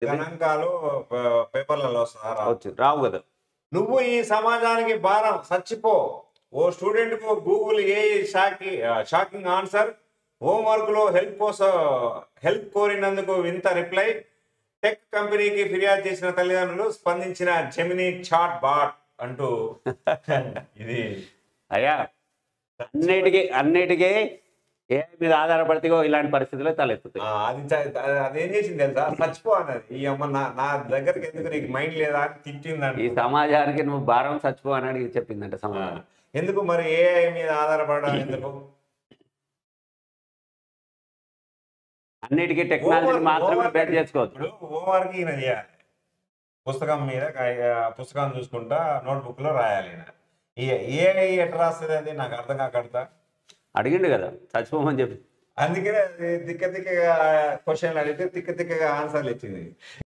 గణాంకాలు పేపర్లలో వస్తారా? వచ్చు రావు కదా. నువ్వు ఈ సమాజానికి భారం, చచ్చిపో. ఓ స్టూడెంట్ కు గూగుల్ ఏ షాకింగ్ ఆన్సర్. హోంవర్క్ లో హెల్ప్ కోరినందుకు వింత రిప్లై. టెక్ కంపెనీకి ఫిర్యాదు చేసిన తల్లిదండ్రులు, స్పందించిన జెమినీ చాట్ బాట్ అంటూ. ఇది అయ్యా అన్నిటికీ ఏ మీద ఆధారపడితే ఇలాంటి పరిస్థితుల్లో తలెత్తుతాయి. అదేం చేసింది తెలుసా? చచ్చిపో అన్నది. ఈ అమ్మ నా దగ్గరికి ఎందుకు, నీకు మైండ్ లేదా అని తిట్టిందండి. ఈ సమాజానికి నువ్వు భారం చచ్చిపో అని అడిగి చెప్పిందంట సమాజం. ఎందుకు మరి ఏఐ మీద ఆధారపడడం ఎందుకు? అన్నిటికీ టెక్నాలజీ మాత్రమే బేట్ చేసుకోవచ్చు. ఇప్పుడు హోంవర్క్ ఈయన చేయాలి, పుస్తకం మీద పుస్తకం చూసుకుంటా నోట్బుక్ లో రాయాలి. ఏఐ ఎట్లా రాస్తుంది అది నాకు అర్థం కాకడతా. అడిగిండు కదా చచ్చిపోమని చెప్పి. అందుకనే తిక్క తిక్కగా క్వశ్చన్లు అడిగితే తిక్క తిక్కగా ఆన్సర్లు ఇచ్చింది.